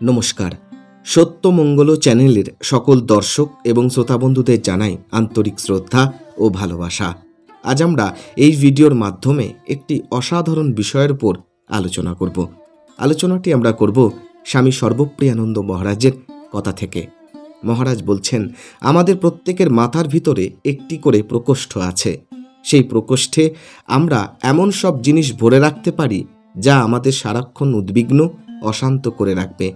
নমস্কার। সত্যমঙ্গল চ্যানেলের সকল দর্শক এবং শ্রোতাবন্ধুদের জানাই আন্তরিক শ্রদ্ধা ও ভালোবাসা। আজ আমরা এই ভিডিওর মাধ্যমে একটি অসাধারণ বিষয়ের উপর আলোচনা করব। আলোচনাটি আমরা করব স্বামী সর্বপ্রিয়ানন্দ মহারাজের কথা থেকে। মহারাজ বলছেন, আমাদের প্রত্যেকের মাথার ভিতরে একটি করে প্রকোষ্ঠ আছে। সেই প্রকোষ্ঠে আমরা এমন সব জিনিস ভরে রাখতে পারি যা আমাদের সারাক্ষণ উদ্বিগ্ন, অশান্ত করে রাখবে।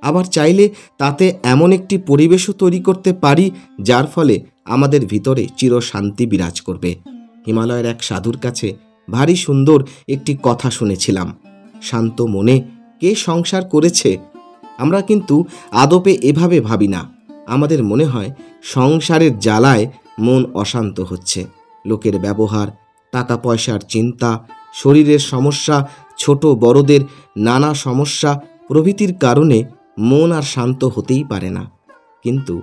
আবার চাইলে তাতে এমন একটি পরিবেশও তৈরি করতে পারি যার ফলে আমাদের ভিতরে চিরশান্তি বিরাজ করবে। হিমালয়ের এক সাধুর কাছে ভারী সুন্দর একটি কথা শুনেছিলাম, শান্ত মনে কে সংসার করেছে। আমরা কিন্তু আদপে এভাবে ভাবি না। আমাদের মনে হয় সংসারের জ্বালায় মন অশান্ত হচ্ছে। লোকের ব্যবহার, টাকা পয়সার চিন্তা, শরীরের সমস্যা, ছোট বড়দের নানা সমস্যা প্রভৃতির কারণে মন আর শান্ত হতেই পারে না। কিন্তু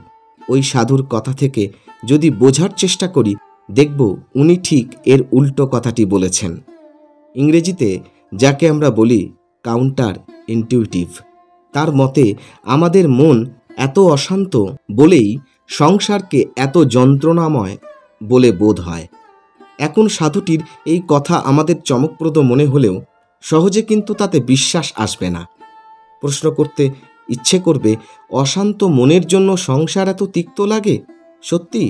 ওই সাধুর কথা থেকে যদি বোঝার চেষ্টা করি, দেখব উনি ঠিক এর উল্টো কথাটি বলেছেন। ইংরেজিতে যাকে আমরা বলি কাউন্টার ইনটিউটিভ। তার মতে আমাদের মন এত অশান্ত বলেই সংসারকে এত যন্ত্রণাময় বলে বোধ হয়। এখন সাধুটির এই কথা আমাদের চমকপ্রদ মনে হলেও সহজে কিন্তু তাতে বিশ্বাস আসবে না। প্রশ্ন করতে ইচ্ছে করবে, অশান্ত মনের জন্য সংসার এত তিক্ত লাগে সত্যি,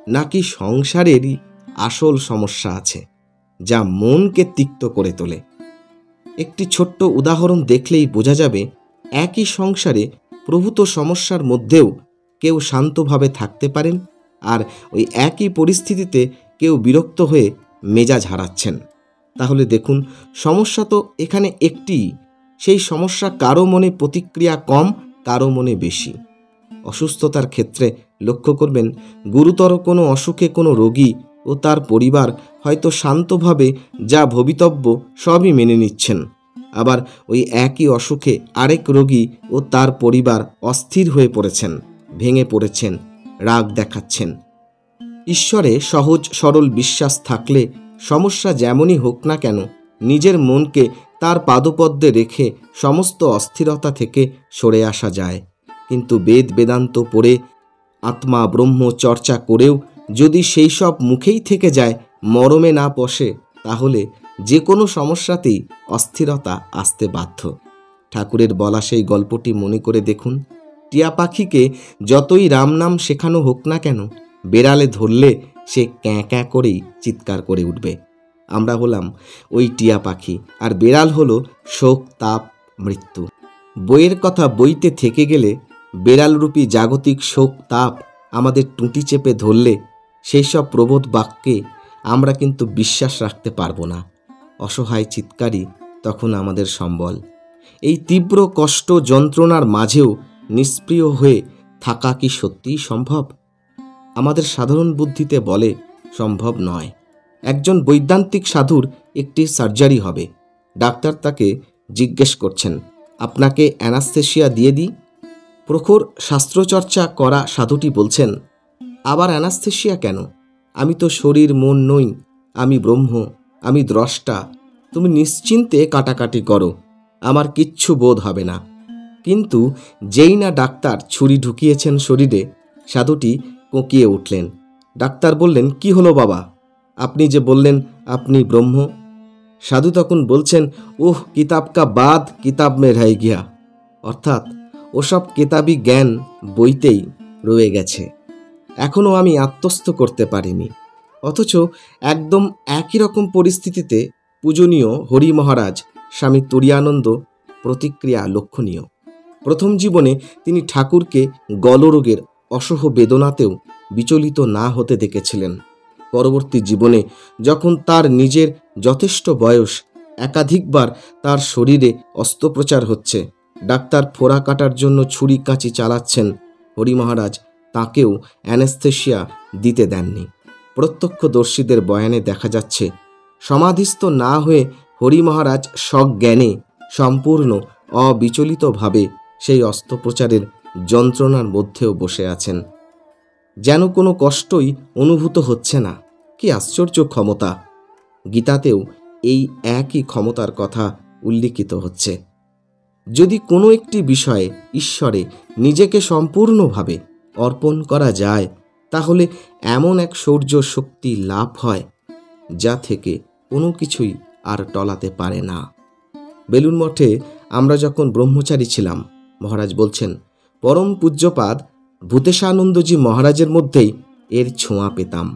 নাকি সংসারেরই আসল সমস্যা আছে যা মনকে তিক্ত করে তোলে? একটি ছোট্ট উদাহরণ দেখলেই বোঝা যাবে, একই সংসারে প্রভূত সমস্যার মধ্যেও কেউ শান্তভাবে থাকতে পারেন, আর ওই একই পরিস্থিতিতে কেউ বিরক্ত হয়ে মেজাজ হারাচ্ছেন। তাহলে দেখুন, সমস্যা তো এখানে একটিই। সেই সমস্যা কারো মনে প্রতিক্রিয়া কম, কারো মনে বেশি। অসুস্থতার ক্ষেত্রে লক্ষ্য করবেন, গুরুতর কোনো অসুখে কোনো রোগী ও তার পরিবার হয়তো শান্তভাবে যা ভবিতব্য সবই মেনে নিচ্ছেন। আবার ওই একই অসুখে আরেক রোগী ও তার পরিবার অস্থির হয়ে পড়েছেন, ভেঙে পড়েছেন, রাগ দেখাচ্ছেন। ঈশ্বরে সহজ সরল বিশ্বাস থাকলে সমস্যা যেমনই হোক না কেন, নিজের মনকে তার পাদপদ্মে রেখে সমস্ত অস্থিরতা থেকে সরে আসা যায়। কিন্তু বেদ বেদান্ত পড়ে, আত্মা ব্রহ্ম চর্চা করেও যদি সেই সব মুখেই থেকে যায়, মরমে না পশে, তাহলে যে কোনো সমস্যাতেই অস্থিরতা আসতে বাধ্য। ঠাকুরের বলা সেই গল্পটি মনে করে দেখুন। টিয়া পাখিকে যতই রাম নাম শেখানো হোক না কেন, বেড়ালে ধরলে সে ক্যাঁ ক্যাঁ করেই চিৎকার করে উঠবে। আমরা হলাম ওই টিয়া পাখি, আর বেড়াল হলো শোক, তাপ, মৃত্যু। বইয়ের কথা বইতে থেকে গেলে বেড়ালরূপী জাগতিক শোক তাপ আমাদের টুঁটি চেপে ধরলে সেই সব প্রবোধ বাক্যে আমরা কিন্তু বিশ্বাস রাখতে পারবো না। অসহায় চিৎকারই তখন আমাদের সম্বল। এই তীব্র কষ্ট যন্ত্রণার মাঝেও নিষ্প্রিয় হয়ে থাকা কি সত্যিই সম্ভব? আমাদের সাধারণ বুদ্ধিতে বলে সম্ভব নয়। একজন বৈদান্তিক সাধুর একটি সার্জারি হবে। ডাক্তার তাকে জিজ্ঞেস করছেন, আপনাকে অ্যানাস্থেশিয়া দিয়ে দিই? প্রখর শাস্ত্রচর্চা করা সাধুটি বলছেন, আবার অ্যানাস্থেশিয়া কেন? আমি তো শরীর মন নই, আমি ব্রহ্ম, আমি দ্রষ্টা। তুমি নিশ্চিন্তে কাটাকাটি করো, আমার কিচ্ছু বোধ হবে না। কিন্তু যেই না ডাক্তার ছুরি ঢুকিয়েছেন শরীরে, সাধুটি কোঁকিয়ে উঠলেন। ডাক্তার বললেন, কি হলো বাবা? আপনি যে বললেন আপনি ব্রহ্ম। সাধু তখন বলছেন, ওহ কিতাব কা বাদ কিতাব মে রহ গিয়া, অর্থাৎ ওসব কেতাবি জ্ঞান বইতেই রয়ে গেছে, এখনও আমি আত্মস্থ করতে পারিনি। অথচ একদম একই রকম পরিস্থিতিতে পূজনীয় হরি মহারাজ স্বামী তুরীয়ানন্দ প্রতিক্রিয়া লক্ষণীয়। প্রথম জীবনে তিনি ঠাকুরকে গলরোগের অসহ বেদনাতেও বিচলিত না হতে দেখেছিলেন। পরবর্তী জীবনে যখন তার নিজের যথেষ্ট বয়স, একাধিকবার তার শরীরে অস্ত্রোপচার হচ্ছে, ডাক্তার ফোড়া কাটার জন্য ছুরি কাঁচি চালাচ্ছেন, হরি মহারাজ তাঁকেও অ্যানেস্থেশিয়া দিতে দেননি। প্রত্যক্ষদর্শীদের বয়ানে দেখা যাচ্ছে, সমাধিস্থ না হয়ে হরি মহারাজ সজ্ঞানে সম্পূর্ণ অবিচলিতভাবে সেই অস্ত্রোপচারের যন্ত্রণার মধ্যেও বসে আছেন। যেন কোনো কষ্টই অনুভূত হচ্ছে না। কি আশ্চর্য ক্ষমতা! গীতাতেও এই একই ক্ষমতার কথা উল্লিখিত হচ্ছে। যদি কোনো একটি বিষয়ে ঈশ্বরে নিজেকে সম্পূর্ণভাবে অর্পণ করা যায়, তাহলে এমন এক শৌর্য শক্তি লাভ হয় যা থেকে কোনো কিছুই আর টলাতে পারে না। বেলুড় মঠে আমরা যখন ব্রহ্মচারী ছিলাম, মহারাজ বলছেন, পরম পূজ্যপাদ ভূতেশানন্দজি মহারাজের মধ্যেই এর ছোঁয়া পেতাম।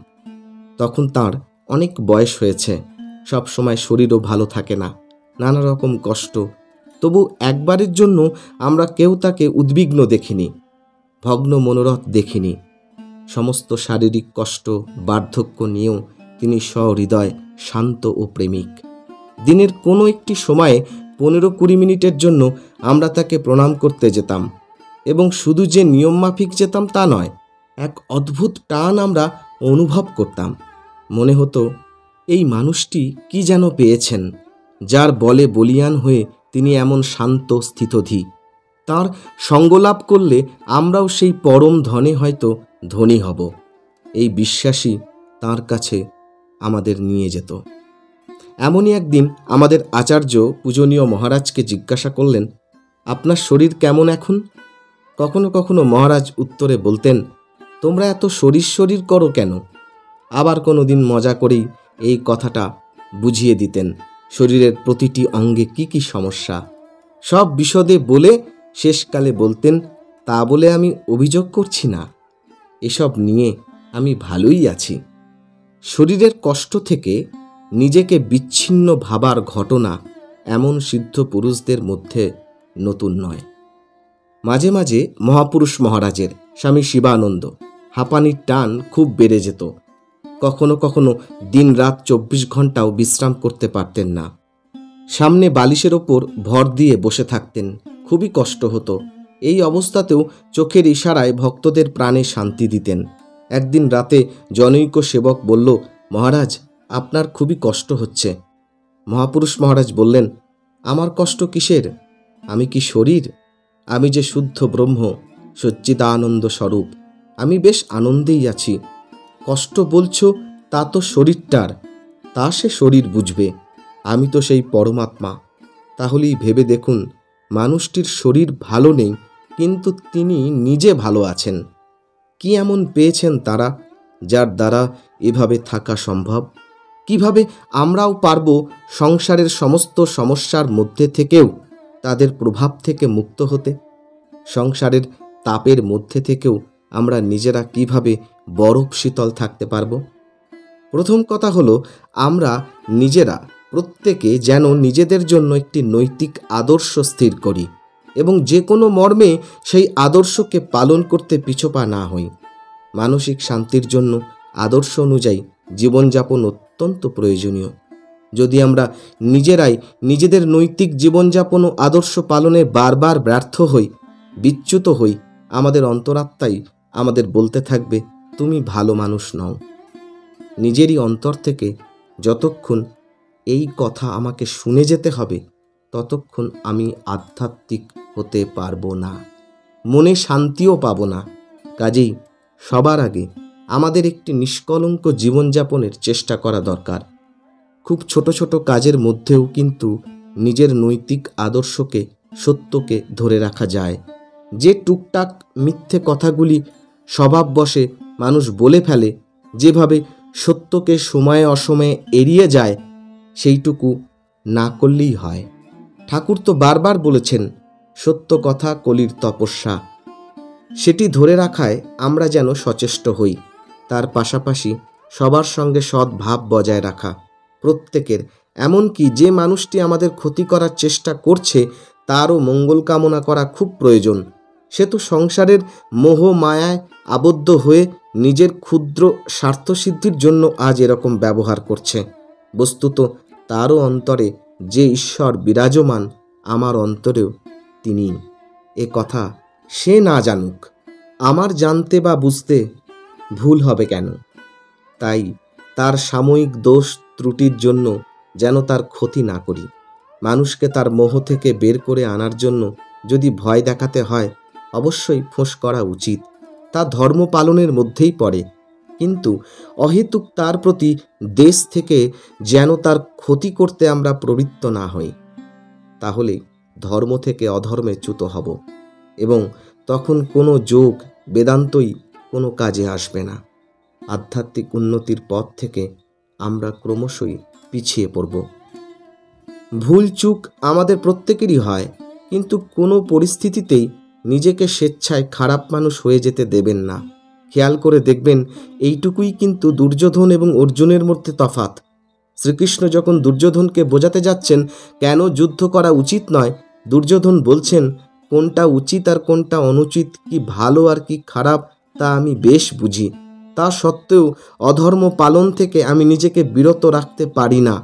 তখন তার অনেক বয়স হয়েছে, সব সময় শরীরও ভালো থাকে না, নানা রকম কষ্ট। তবু একবারের জন্য আমরা কেউ তাকে উদ্বিগ্ন দেখিনি, ভগ্ন মনোরথ দেখিনি। সমস্ত শারীরিক কষ্ট, বার্ধক্য নিয়েও তিনি সহৃদয়, শান্ত ও প্রেমিক। দিনের কোনো একটি সময়ে 15-20 মিনিটের জন্য আমরা তাকে প্রণাম করতে যেতাম, এবং শুধু যে নিয়মমাফিক যেতাম তা নয়, এক অদ্ভুত টান আমরা অনুভব করতাম। মনে হতো এই মানুষটি কি যেন পেয়েছেন, যার বলে বলিয়ান হয়ে তিনি এমন শান্ত স্থিতধী। তার সঙ্গলাভ করলে আমরাও সেই পরম ধনে হয়তো ধনী হব, এই বিশ্বাসই তার কাছে আমাদের নিয়ে যেত। এমনই একদিন আমাদের আচার্য পূজনীয় মহারাজকে জিজ্ঞাসা করলেন, আপনার শরীর কেমন এখন? কখনো কখনো মহারাজ উত্তরে বলতেন, তোমরা এত শরীর শরীর করো কেন? আবার কোনো দিন মজা করেই এই কথাটা বুঝিয়ে দিতেন, শরীরের প্রতিটি অঙ্গে কি কি সমস্যা, সব বিশদে বলে শেষকালে বলতেন, তা বলে আমি অভিযোগ করছি না, এসব নিয়ে আমি ভালোই আছি। শরীরের কষ্ট থেকে নিজেকে বিচ্ছিন্ন ভাবার ঘটনা এমন সিদ্ধ পুরুষদের মধ্যে নতুন নয়। মাঝে মাঝে মহাপুরুষ মহারাজের, স্বামী শিবানন্দ, হাঁপানির টান খুব বেড়ে যেত। কখনো কখনো দিন রাত 24 ঘন্টাও বিশ্রাম করতে পারতেন না। সামনে বালিশের ওপর ভর দিয়ে বসে থাকতেন, খুবই কষ্ট হতো। এই অবস্থাতেও চোখের ইশারায় ভক্তদের প্রাণে শান্তি দিতেন। একদিন রাতে জনৈক সেবক বলল, মহারাজ, আপনার খুবই কষ্ট হচ্ছে। মহাপুরুষ মহারাজ বললেন, আমার কষ্ট কিসের? আমি কি শরীর? আমি যে শুদ্ধ ব্রহ্ম, সচ্চিদানন্দ স্বরূপ, আমি বেশ আনন্দেই আছি। কষ্ট বলছো তা তো শরীরটার, তা সে শরীর বুঝবে, আমি তো সেই পরমাত্মা। তাহলেই ভেবে দেখুন, মানুষটির শরীর ভালো নেই, কিন্তু তিনি নিজে ভালো আছেন। কি এমন পেয়েছেন তারা, যার দ্বারা এভাবে থাকা সম্ভব? কিভাবে আমরাও পারব সংসারের সমস্ত সমস্যার মধ্যে থেকেও তাদের প্রভাব থেকে মুক্ত হতে? সংসারের তাপের মধ্যে থেকেও আমরা নিজেরা কিভাবে বরফ শীতল থাকতে পারব? প্রথম কথা হলো, আমরা নিজেরা প্রত্যেকে যেন নিজেদের জন্য একটি নৈতিক আদর্শ স্থির করি এবং যে কোনো মর্মে সেই আদর্শকে পালন করতে পিছপা না হই। মানসিক শান্তির জন্য আদর্শ অনুযায়ী জীবনযাপন অত্যন্ত প্রয়োজনীয়। যদি আমরা নিজেরাই নিজেদের নৈতিক জীবনযাপন ও আদর্শ পালনে বারবার ব্যর্থ হই, বিচ্যুত হই, আমাদের অন্তরাত্মাই আমাদের বলতে থাকবে, তুমি ভালো মানুষ নও। নিজেরই অন্তর থেকে যতক্ষণ এই কথা আমাকে শুনে যেতে হবে, ততক্ষণ আমি আধ্যাত্মিক হতে পারবো না, মনে শান্তিও পাবো না। কাজেই সবার আগে আমাদের একটি নিষ্কলঙ্ক জীবনযাপনের চেষ্টা করা দরকার। খুব ছোট ছোট কাজের মধ্যেও কিন্তু নিজের নৈতিক আদর্শকে, সত্যকে ধরে রাখা যায়। যে টুকটাক মিথ্যে কথাগুলি স্বভাববশে মানুষ বলে ফেলে, যেভাবে সত্যকে সময়ে অসময়ে এড়িয়ে যায়, সেইটুকু না করলেই হয়। ঠাকুর তো বারবার বলেছেন, সত্য কথা কলির তপস্যা। সেটি ধরে রাখায় আমরা যেন সচেষ্ট হই। তার পাশাপাশি সবার সঙ্গে সদ্ভাব বজায় রাখা, প্রত্যেকের, এমনকি যে মানুষটি আমাদের ক্ষতি করার চেষ্টা করছে তারও মঙ্গল কামনা করা খুব প্রয়োজন। সে তো সংসারের মোহ মায়ায় আবদ্ধ হয়ে নিজের ক্ষুদ্র স্বার্থসিদ্ধির জন্য আজ এরকম ব্যবহার করছে। বস্তুত তারও অন্তরে যে ঈশ্বর বিরাজমান, আমার অন্তরেও তিনি। এ কথা সে না জানুক, আমার জানতে বা বুঝতে ভুল হবে কেন? তাই তার সাময়িক দোষ ত্রুটির জন্য যেন তার ক্ষতি না করি। মানুষকে তার মোহ থেকে বের করে আনার জন্য যদি ভয় দেখাতে হয়, অবশ্যই ফোঁস করা উচিত, তা ধর্ম পালনের মধ্যেই পড়ে। কিন্তু অহেতুক তার প্রতি দেশ থেকে যেন তার ক্ষতি করতে আমরা প্রবৃত্ত না হই। তাহলে ধর্ম থেকে অধর্মে চ্যুত হব এবং তখন কোনো যোগ বেদান্তই কোনো কাজে আসবে না। আধ্যাত্মিক উন্নতির পথ থেকে আমরা ক্রমশই পিছিয়ে পড়ব। ভুল চুক আমাদের প্রত্যেকেরই হয়, কিন্তু কোনো পরিস্থিতিতেই নিজেকে স্বেচ্ছায় খারাপ মানুষ হয়ে যেতে দেবেন না। খেয়াল করে দেখবেন, এইটুকুই কিন্তু দুর্যোধন এবং অর্জুনের মধ্যে তফাৎ। শ্রীকৃষ্ণ যখন দুর্যোধনকে বোঝাতে যাচ্ছেন কেন যুদ্ধ করা উচিত নয়, দুর্যোধন বলছেন, কোনটা উচিত আর কোনটা অনুচিত, কি ভালো আর কি খারাপ তা আমি বেশ বুঝি। তা সত্ত্বেও অধর্ম পালন থেকে আমি নিজেকে বিরত রাখতে পারি না,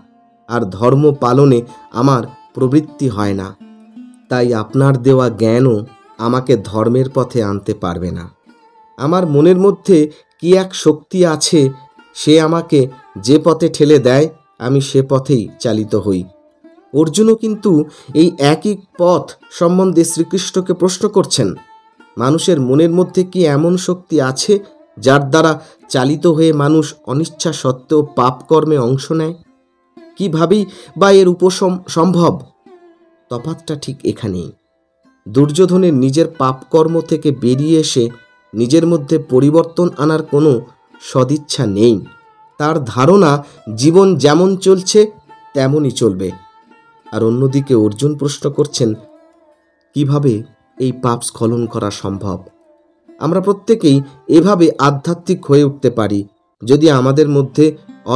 আর ধর্ম পালনে আমার প্রবৃত্তি হয় না। তাই আপনার দেওয়া জ্ঞানও আমাকে ধর্মের পথে আনতে পারবে না। আমার মনের মধ্যে কি এক শক্তি আছে, সে আমাকে যে পথে ঠেলে দেয় আমি সে পথেই চালিত হই। অর্জুনও কিন্তু এই একই পথ সম্বন্ধে শ্রীকৃষ্ণকে প্রশ্ন করছেন। মানুষের মনের মধ্যে কি এমন শক্তি আছে যার দ্বারা চালিত হয়ে মানুষ অনিচ্ছা সত্ত্বেও পাপকর্মে অংশ নেয়? কিভাবেই বা এর উপশম সম্ভব? তফাৎটা ঠিক এখানেই। দুর্যোধনের নিজের পাপকর্ম থেকে বেরিয়ে এসে নিজের মধ্যে পরিবর্তন আনার কোনো সদিচ্ছা নেই। তার ধারণা জীবন যেমন চলছে তেমনই চলবে। আর অন্যদিকে অর্জুন প্রশ্ন করছেন, কিভাবে এই পাপ স্খলন করা সম্ভব? আমরা প্রত্যেকেই এভাবে আধ্যাত্মিক হয়ে উঠতে পারি যদি আমাদের মধ্যে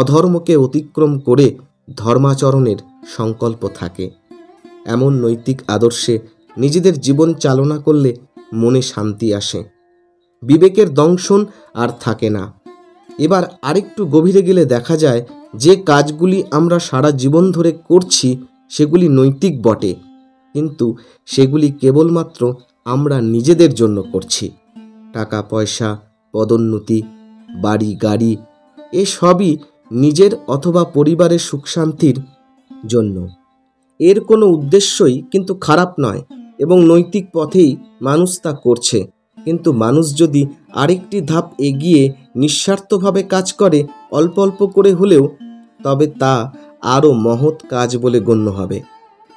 অধর্মকে অতিক্রম করে ধর্মাচরণের সংকল্প থাকে। এমন নৈতিক আদর্শে নিজেদের জীবন চালনা করলে মনে শান্তি আসে, বিবেকের দংশন আর থাকে না। এবার আরেকটু গভীরে গেলে দেখা যায় যে কাজগুলি আমরা সারা জীবন ধরে করছি সেগুলি নৈতিক বটে, কিন্তু সেগুলি কেবলমাত্র আমরা নিজেদের জন্য করছি। টাকা পয়সা, পদোন্নতি, বাড়ি গাড়ি, এসবই নিজের অথবা পরিবারের সুখ শান্তির জন্য। এর কোনো উদ্দেশ্যই কিন্তু খারাপ নয় এবং নৈতিক পথেই মানুষ তা করছে। কিন্তু মানুষ যদি আরেকটি ধাপ এগিয়ে নিঃস্বার্থভাবে কাজ করে, অল্প অল্প করে হলেও, তবে তা আরও মহৎ কাজ বলে গণ্য হবে।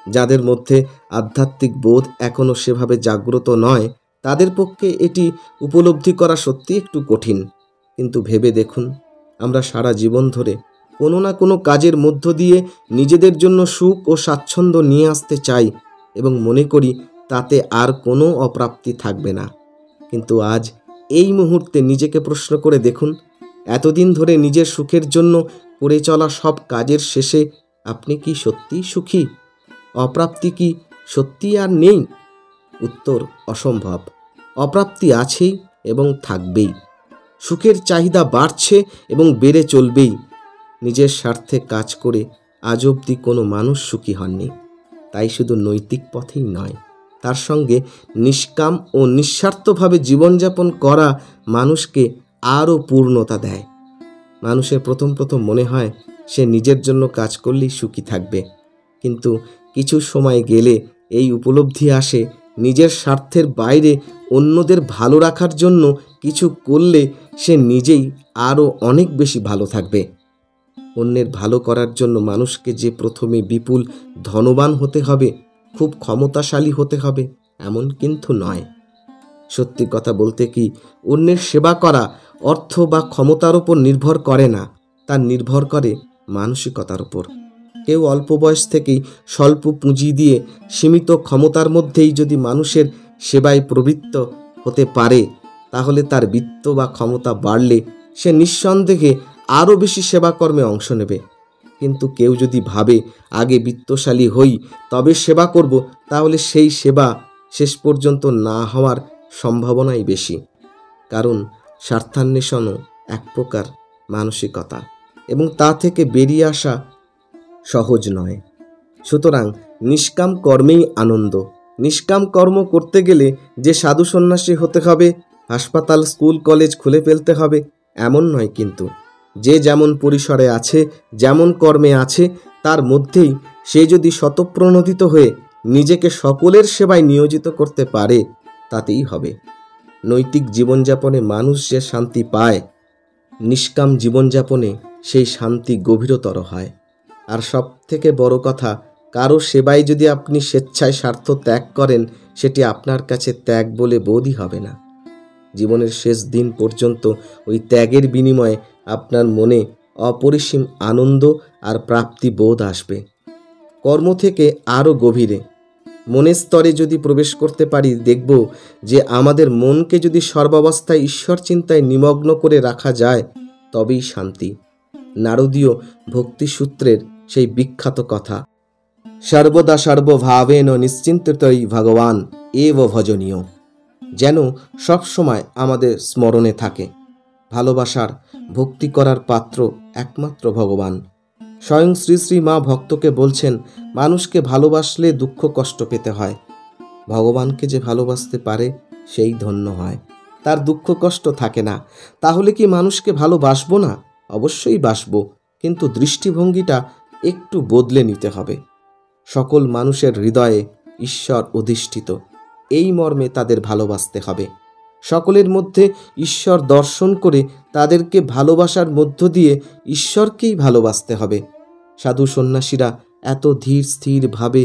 যাদের মধ্যে আধ্যাত্মিক বোধ এখনও সেভাবে জাগ্রত নয়, তাদের পক্ষে এটি উপলব্ধি করা সত্যি একটু কঠিন। কিন্তু ভেবে দেখুন, আমরা সারা জীবন ধরে কোনো না কোনো কাজের মধ্য দিয়ে নিজেদের জন্য সুখ ও স্বাচ্ছন্দ্য নিয়ে আসতে চাই এবং মনে করি তাতে আর কোনো অপ্রাপ্তি থাকবে না। কিন্তু আজ এই মুহূর্তে নিজেকে প্রশ্ন করে দেখুন, এতদিন ধরে নিজের সুখের জন্য করে চলা সব কাজের শেষে আপনি কি সত্যিই সুখী? অপ্রাপ্তি কি সত্যি আর নেই? উত্তর অসম্ভব। অপ্রাপ্তি আছেই এবং থাকবেই। সুখের চাহিদা বাড়ছে এবং বেড়ে চলবেই। নিজের স্বার্থে কাজ করে আজ অবধি কোনো মানুষ সুখী হননি। তাই শুধু নৈতিক পথেই নয়, তার সঙ্গে নিষ্কাম ও নিঃস্বার্থভাবে জীবনযাপন করা মানুষকে আরও পূর্ণতা দেয়। মানুষের প্রথম মনে হয় সে নিজের জন্য কাজ করলেই সুখী থাকবে, কিন্তু কিছু সময় গেলে এই উপলব্ধি আসে, নিজের স্বার্থের বাইরে অন্যদের ভালো রাখার জন্য কিছু করলে সে নিজেই আরও অনেক বেশি ভালো থাকবে। অন্যের ভালো করার জন্য মানুষকে যে প্রথমে বিপুল ধনবান হতে হবে, খুব ক্ষমতাশালী হতে হবে, এমন কিন্তু নয়। সত্যি কথা বলতে কি, অন্যের সেবা করা অর্থ বা ক্ষমতার উপর নির্ভর করে না, তার নির্ভর করে মানসিকতার উপর। কেউ অল্প বয়স থেকেই স্বল্প পুঁজি দিয়ে সীমিত ক্ষমতার মধ্যেই যদি মানুষের সেবায় প্রবৃত্ত হতে পারে, তাহলে তার বিত্ত বা ক্ষমতা বাড়লে সে নিঃসন্দেহে আরও বেশি সেবাকর্মে অংশ নেবে। কিন্তু কেউ যদি ভাবে আগে বিত্তশালী হই তবে সেবা করব, তাহলে সেই সেবা শেষ পর্যন্ত না হওয়ার সম্ভাবনাই বেশি। কারণ স্বার্থান্বেষণও এক প্রকার মানসিকতা এবং তা থেকে বেরিয়ে আসা সহজ নয়। সুতরাং নিষ্কাম কর্মেই আনন্দ। নিষ্কাম কর্ম করতে গেলে যে সাধু সন্ন্যাসী হতে হবে, হাসপাতাল স্কুল কলেজ খুলে ফেলতে হবে, এমন নয়। কিন্তু যে যেমন পরিসরে আছে, যেমন কর্মে আছে, তার মধ্যেই সে যদি স্বতঃপ্রণোদিত হয়ে নিজেকে সকলের সেবায় নিয়োজিত করতে পারে, তাতেই হবে। নৈতিক জীবনযাপনে মানুষ যে শান্তি পায়, নিষ্কাম জীবনযাপনে সেই শান্তি গভীরতর হয়। আর সব থেকে বড় কথা, কারো সেবায় যদি আপনি স্বেচ্ছায় স্বার্থ ত্যাগ করেন, সেটি আপনার কাছে ত্যাগ বলে বোধই হবে না। জীবনের শেষ দিন পর্যন্ত ওই ত্যাগের বিনিময়ে আপনার মনে অপরিসীম আনন্দ আর প্রাপ্তি বোধ আসবে। কর্ম থেকে আরও গভীরে মনের স্তরে যদি প্রবেশ করতে পারি, দেখব যে আমাদের মনকে যদি সর্বাবস্থায় ঈশ্বর চিন্তায় নিমগ্ন করে রাখা যায়, তবেই শান্তি। নারদীয় ভক্তিসূত্রের সেই বিখ্যাত কথা, সর্বদা সর্বভাবেন নিশ্চিন্তই ভগবান এব ভজনীয়, যেন সবসময় আমাদের স্মরণে থাকে। ভালোবাসার ভক্তি করার পাত্র একমাত্র ভগবান। স্বয়ং শ্রী শ্রী মা ভক্তকে বলছেন, মানুষকে ভালোবাসলে দুঃখ কষ্ট পেতে হয়, ভগবানকে যে ভালোবাসতে পারে সেই ধন্য হয়, তার দুঃখ কষ্ট থাকে না। তাহলে কি মানুষকে ভালোবাসবো না? অবশ্যই বাসবো, কিন্তু দৃষ্টিভঙ্গিটা একটু বদলে নিতে হবে। সকল মানুষের হৃদয়ে ঈশ্বর অধিষ্ঠিত, এই মর্মে তাদের ভালোবাসতে হবে। সকলের মধ্যে ঈশ্বর দর্শন করে তাদেরকে ভালোবাসার মধ্য দিয়ে ঈশ্বরকেই ভালোবাসতে হবে। সাধু সন্ন্যাসীরা এত ধীর স্থিরভাবে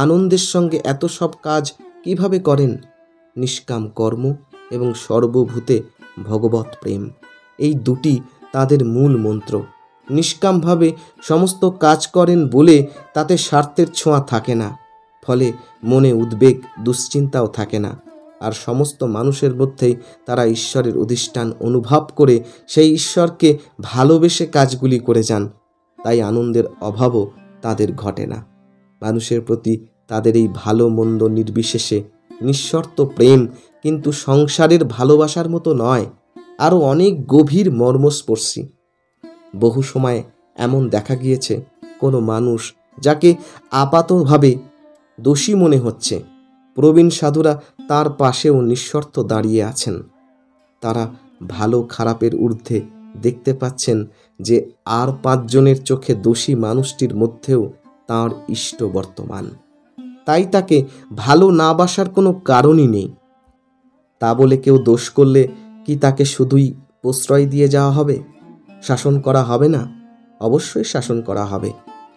আনন্দের সঙ্গে এত সব কাজ কিভাবে করেন? নিষ্কাম কর্ম এবং সর্বভূতে ভগবৎ প্রেম, এই দুটি তাদের মূল মন্ত্র। নিষ্কামভাবে সমস্ত কাজ করেন বলে তাতে স্বার্থের ছোঁয়া থাকে না, ফলে মনে উদ্বেগ দুশ্চিন্তাও থাকে না। আর সমস্ত মানুষের মধ্যেই তারা ঈশ্বরের অধিষ্ঠান অনুভব করে সেই ঈশ্বরকে ভালোবেসে কাজগুলি করে যান, তাই আনন্দের অভাবও তাদের ঘটে না। মানুষের প্রতি তাদের এই ভালো মন্দ নির্বিশেষে নিঃশর্ত প্রেম কিন্তু সংসারের ভালোবাসার মতো নয়, আরও অনেক গভীর মর্মস্পর্শী। বহু সময় এমন দেখা গিয়েছে, কোনো মানুষ যাকে আপাতভাবে দোষী মনে হচ্ছে, প্রবীণ সাধুরা তার পাশেও নিঃশর্ত দাঁড়িয়ে আছেন। তারা ভালো খারাপের ঊর্ধ্বে দেখতে পাচ্ছেন যে আর 5 জনের চোখে দোষী মানুষটির মধ্যেও তাঁর ইষ্ট বর্তমান, তাই তাকে ভালো না বাসার কোনো কারণই নেই। তা বলে কেউ দোষ করলে কি তাকে শুধুই প্রশ্রয় দিয়ে যাওয়া হবে? শাসন করা হবে না? অবশ্যই শাসন করা হবে,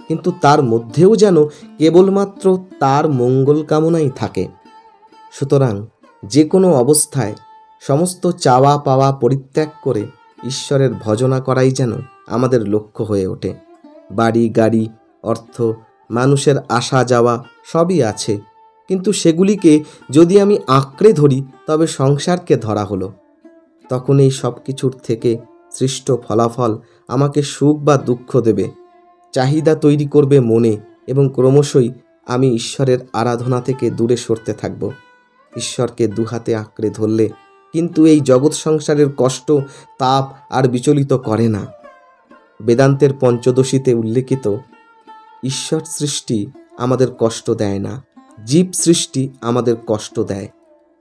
কিন্তু তার মধ্যেও যেন কেবলমাত্র তার মঙ্গল কামনাই থাকে। সুতরাং যে কোনো অবস্থায় সমস্ত চাওয়া পাওয়া পরিত্যাগ করে ঈশ্বরের ভজনা করাই যেন আমাদের লক্ষ্য হয়ে ওঠে। বাড়ি গাড়ি অর্থ মানুষের আসা যাওয়া সবই আছে, কিন্তু সেগুলিকে যদি আমি আঁকড়ে ধরি তবে সংসারকে ধরা হলো। তখন এই সব কিছুর থেকে সৃষ্ট ফলাফল আমাকে সুখ বা দুঃখ দেবে, চাহিদা তৈরি করবে মনে, এবং ক্রমশই আমি ঈশ্বরের আরাধনা থেকে দূরে সরতে থাকব। ঈশ্বরকে দুহাতে আঁকড়ে ধরলে কিন্তু এই জগৎ সংসারের কষ্ট তাপ আর বিচলিত করে না। বেদান্তের পঞ্চদশীতে উল্লেখিত ঈশ্বর সৃষ্টি আমাদের কষ্ট দেয় না, জীব সৃষ্টি আমাদের কষ্ট দেয়।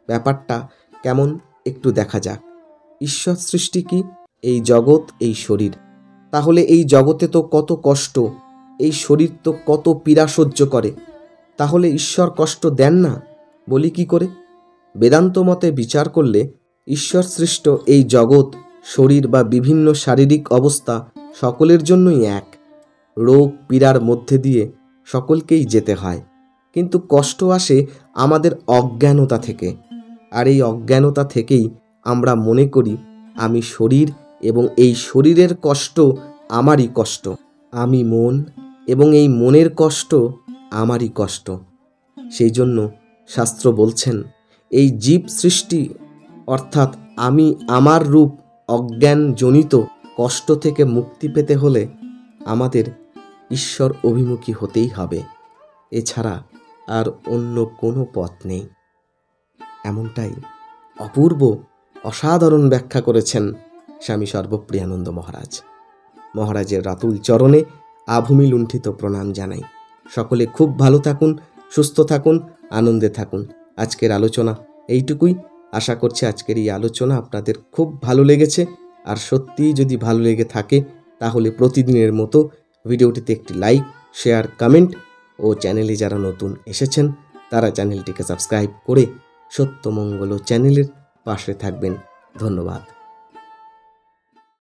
ব্যাপারটা কেমন একটু দেখা যাক। ঈশ্বর সৃষ্টি কি? এই জগৎ, এই শরীর। তাহলে এই জগতে তো কত কষ্ট, এই শরীর তো কত পীড়া সহ্য করে, তাহলে ঈশ্বর কষ্ট দেন না বলি কি করে? বেদান্ত মতে বিচার করলে ঈশ্বর সৃষ্ট এই জগৎ, শরীর বা বিভিন্ন শারীরিক অবস্থা সকলের জন্যই এক। রোগ পীড়ার মধ্যে দিয়ে সকলকেই যেতে হয়, কিন্তু কষ্ট আসে আমাদের অজ্ঞানতা থেকে। আর এই অজ্ঞানতা থেকেই আমরা মনে করি আমি শরীর এবং এই শরীরের কষ্ট আমারই কষ্ট, আমি মন এবং এই মনের কষ্ট আমারই কষ্ট। সেই জন্য শাস্ত্র বলছেন, এই জীব সৃষ্টি অর্থাৎ আমি আমার রূপ অজ্ঞানজনিত কষ্ট থেকে মুক্তি পেতে হলে আমাদের ঈশ্বর অভিমুখী হতেই হবে, এছাড়া আর অন্য কোনো পথ নেই। এমনটাই অপূর্ব অসাধারণ ব্যাখ্যা করেছেন স্বামী সর্বপ্রিয়ানন্দ মহারাজ। মহারাজের রাতুল চরণে আভূমি লুণ্ঠিত প্রণাম জানাই। সকলে খুব ভালো থাকুন, সুস্থ থাকুন, আনন্দে থাকুন। আজকের আলোচনা এইটুকুই। আশা করছি আজকের এই আলোচনা আপনাদের খুব ভালো লেগেছে। আর সত্যিই যদি ভালো লেগে থাকে তাহলে প্রতিদিনের মতো ভিডিওটিতে একটি লাইক, শেয়ার, কমেন্ট ও চ্যানেলে যারা নতুন এসেছেন তারা চ্যানেলটিকে সাবস্ক্রাইব করে সত্যমঙ্গল চ্যানেলের পাশে থাকবেন। ধন্যবাদ।